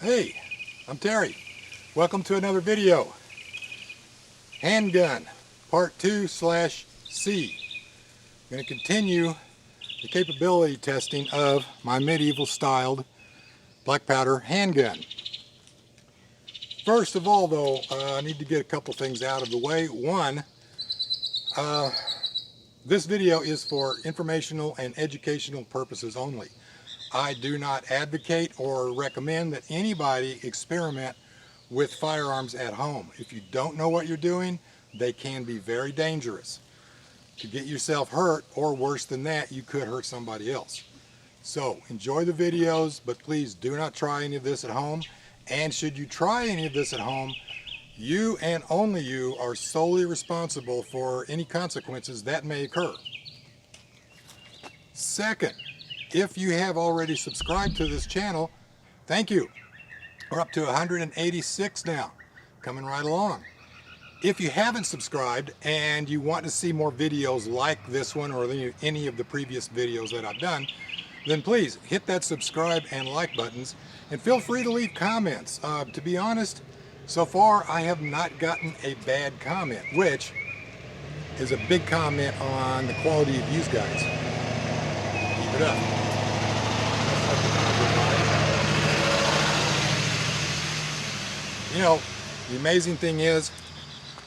Hey, I'm Terry. Welcome to another video. Handgun part 2/C. I'm going to continue the capability testing of my medieval styled black powder handgun. First of all though, I need to get a couple things out of the way. One, this video is for informational and educational purposes only. I do not advocate or recommend that anybody experiment with firearms at home. If you don't know what you're doing, they can be very dangerous. To get yourself hurt, or worse than that, you could hurt somebody else. So enjoy the videos, but please do not try any of this at home. And should you try any of this at home, you and only you are solely responsible for any consequences that may occur. Second, if you have already subscribed to this channel, thank you. We're up to 186 now, coming right along. If you haven't subscribed and you want to see more videos like this one or any of the previous videos that I've done, then please hit that subscribe and like buttons, and feel free to leave comments. To be honest, so far I have not gotten a bad comment, which is a big comment on the quality of these guys. Keep it up. You know, the amazing thing is,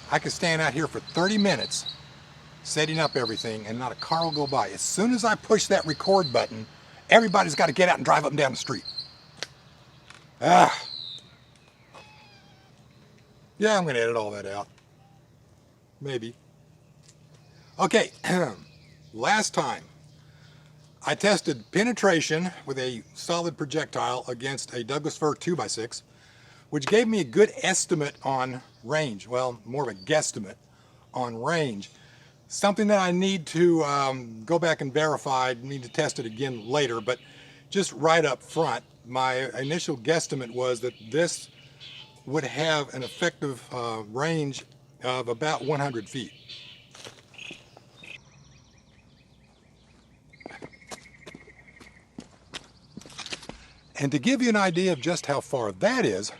I could stand out here for 30 minutes setting up everything and not a car will go by. As soon as I push that record button, everybody's got to get out and drive up and down the street. Yeah, I'm going to edit all that out. Maybe. Okay, last time I tested penetration with a solid projectile against a Douglas fir 2x6, which gave me a good estimate on range. Well, more of a guesstimate on range. Something that I need to go back and verify, need to test it again later, but just right up front, my initial guesstimate was that this would have an effective range of about 100 feet. And to give you an idea of just how far that is,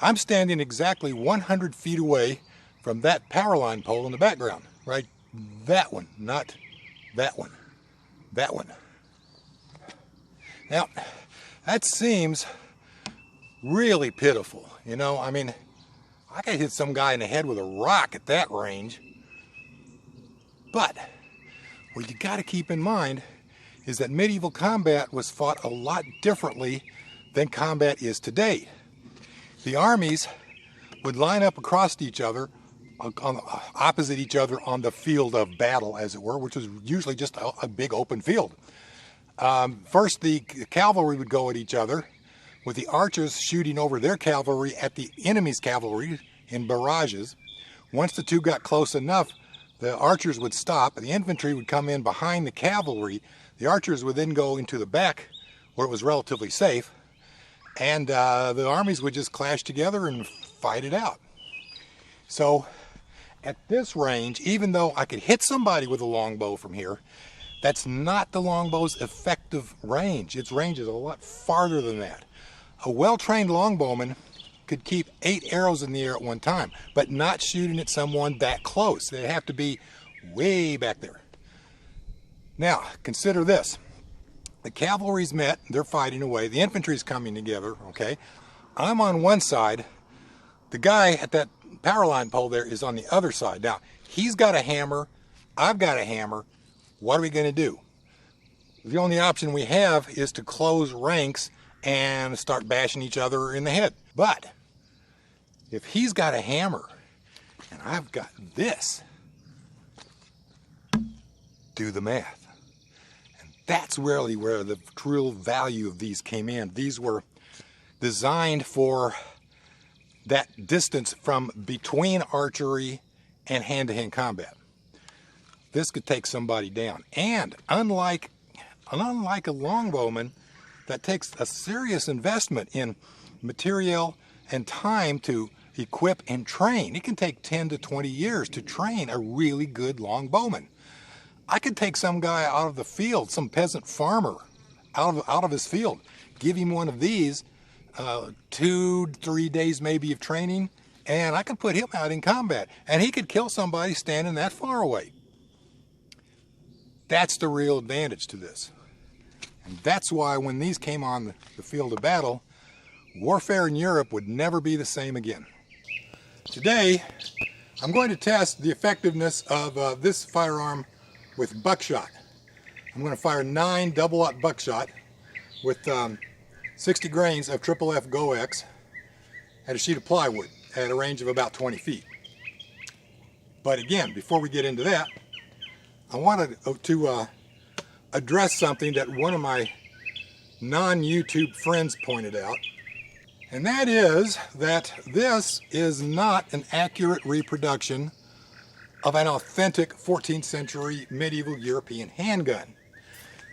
I'm standing exactly 100 feet away from that power line pole in the background, right? That one, not that one, that one. Now, that seems really pitiful, you know? I mean, I could hit some guy in the head with a rock at that range. But what you got to keep in mind is that medieval combat was fought a lot differently than combat is today. The armies would line up across each other, opposite each other on the field of battle, as it were, which was usually just a big open field. First, the cavalry would go at each other, with the archers shooting over their cavalry at the enemy's cavalry in barrages. Once the two got close enough, the archers would stop, and the infantry would come in behind the cavalry. The archers would then go into the back, where it was relatively safe, and the armies would just clash together and fight it out. So at this range, even though I could hit somebody with a longbow from here, that's not the longbow's effective range. Its range is a lot farther than that. A well-trained longbowman could keep 8 arrows in the air at one time, but not shooting at someone that close. They have to be way back there. Now, consider this. The cavalry's met, they're fighting away, the infantry's coming together, okay? I'm on one side, the guy at that power line pole there is on the other side. Now, he's got a hammer, I've got a hammer. What are we going to do? The only option we have is to close ranks and start bashing each other in the head. But if he's got a hammer and I've got this, do the math. That's really where the true value of these came in. These were designed for that distance from between archery and hand-to-hand combat. This could take somebody down. And unlike a longbowman that takes a serious investment in material and time to equip and train, it can take 10 to 20 years to train a really good longbowman. I could take some guy out of the field, some peasant farmer out of his field, give him one of these, 2-3 days maybe of training, and I could put him out in combat, and he could kill somebody standing that far away. That's the real advantage to this. And that's why when these came on the field of battle, warfare in Europe would never be the same again. Today, I'm going to test the effectiveness of this firearm with buckshot. I'm going to fire 9 double-aught buckshot with 60 grains of FFF GoX at a sheet of plywood at a range of about 20 feet. But again, before we get into that, I wanted to address something that one of my non-YouTube friends pointed out, and that is that this is not an accurate reproduction of an authentic 14th century medieval European handgun.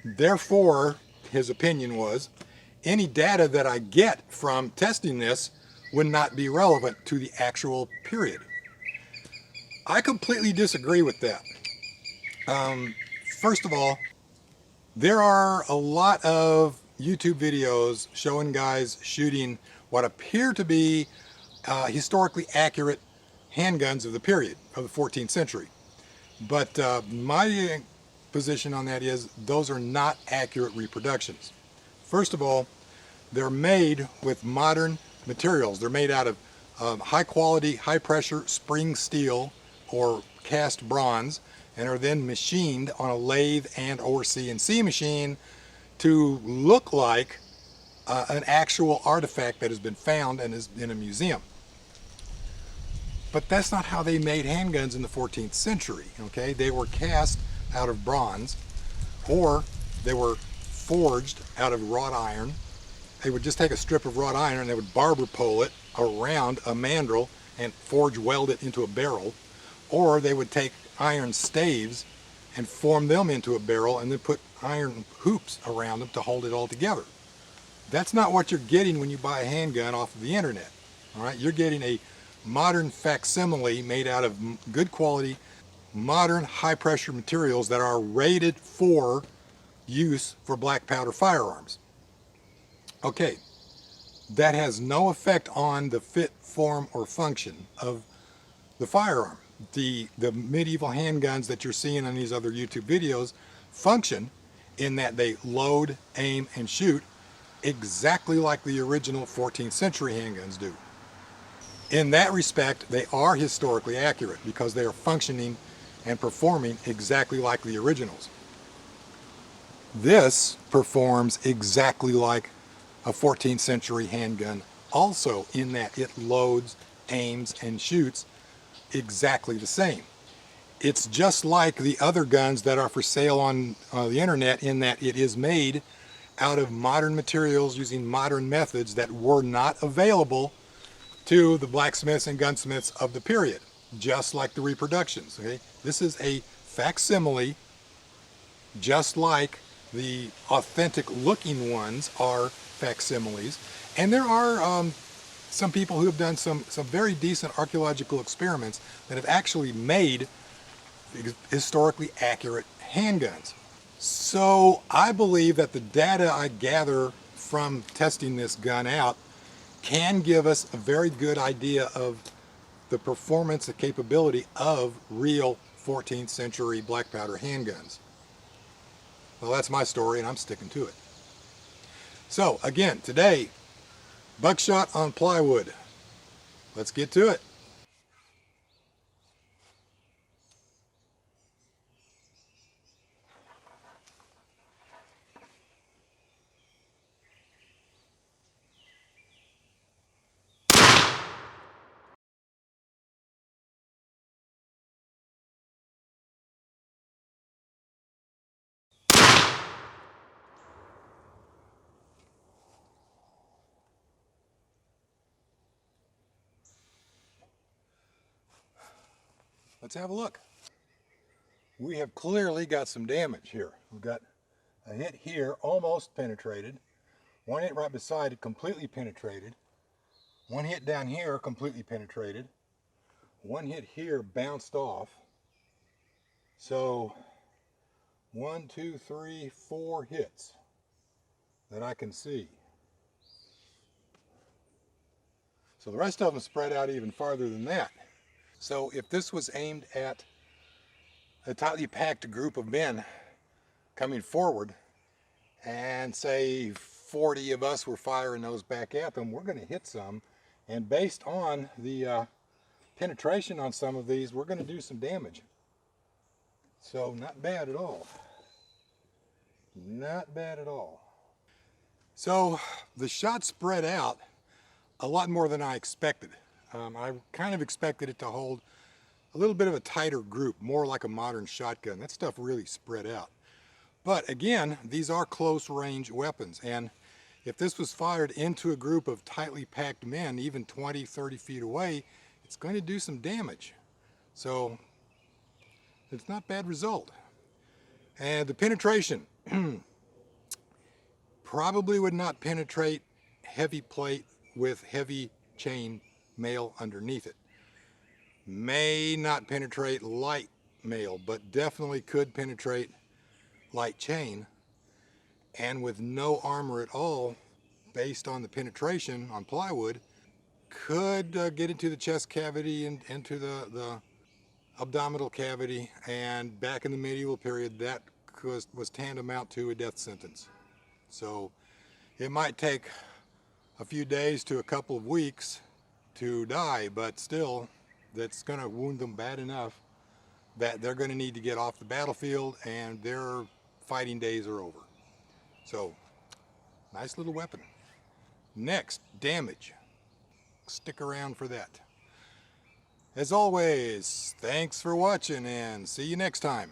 Therefore, his opinion was, any data that I get from testing this would not be relevant to the actual period. I completely disagree with that. First of all, there are a lot of YouTube videos showing guys shooting what appear to be historically accurate handguns of the period, of the 14th century. But my position on that is those are not accurate reproductions. First of all, they're made with modern materials. They're made out of high quality, high pressure spring steel or cast bronze, and are then machined on a lathe and or CNC machine to look like an actual artifact that has been found and is in a museum. But that's not how they made handguns in the 14th century, okay? They were cast out of bronze, or they were forged out of wrought iron. They would just take a strip of wrought iron and they would barber pole it around a mandrel and forge weld it into a barrel, or they would take iron staves and form them into a barrel and then put iron hoops around them to hold it all together. That's not what you're getting when you buy a handgun off of the internet. All right, you're getting a modern facsimile made out of good quality, modern high pressure materials that are rated for use for black powder firearms. Okay, that has no effect on the fit, form, or function of the firearm. The medieval handguns that you're seeing on these other YouTube videos function in that they load, aim, and shoot exactly like the original 14th century handguns do. In that respect, they are historically accurate because they are functioning and performing exactly like the originals. This performs exactly like a 14th century handgun also, in that it loads, aims, and shoots exactly the same. It's just like the other guns that are for sale on the internet, in that it is made out of modern materials using modern methods that were not available to the blacksmiths and gunsmiths of the period, just like the reproductions. Okay, this is a facsimile, just like the authentic looking ones are facsimiles. And there are some people who have done some very decent archaeological experiments that have actually made historically accurate handguns. So I believe that the data I gather from testing this gun out can give us a very good idea of the performance and capability of real 14th century black powder handguns. Well, that's my story and I'm sticking to it. So again, today, buckshot on plywood. Let's get to it. Let's have a look. We have clearly got some damage here. We've got a hit here, almost penetrated. One hit right beside it, completely penetrated. One hit down here, completely penetrated. One hit here, bounced off. So 1, 2, 3, 4 hits that I can see. So the rest of them spread out even farther than that. So if this was aimed at a tightly packed group of men coming forward, and say 40 of us were firing those back at them, we're going to hit some. And based on the penetration on some of these, we're going to do some damage. So not bad at all. Not bad at all. So the shot spread out a lot more than I expected. I kind of expected it to hold a little bit of a tighter group, more like a modern shotgun. That stuff really spread out. But again, these are close range weapons, and if this was fired into a group of tightly packed men, even 20, 30 feet away, it's going to do some damage. So it's not a bad result. And the penetration probably would not penetrate heavy plate with heavy chain mail underneath it. May not penetrate light mail, but definitely could penetrate light chain. And with no armor at all, based on the penetration on plywood, could get into the chest cavity and into the abdominal cavity, and back in the medieval period that was tantamount to a death sentence. So it might take a few days to a couple of weeks to die, but still that's going to wound them bad enough that they're going to need to get off the battlefield and their fighting days are over. So nice little weapon. Next, damage. Stick around for that. As always, thanks for watching and see you next time.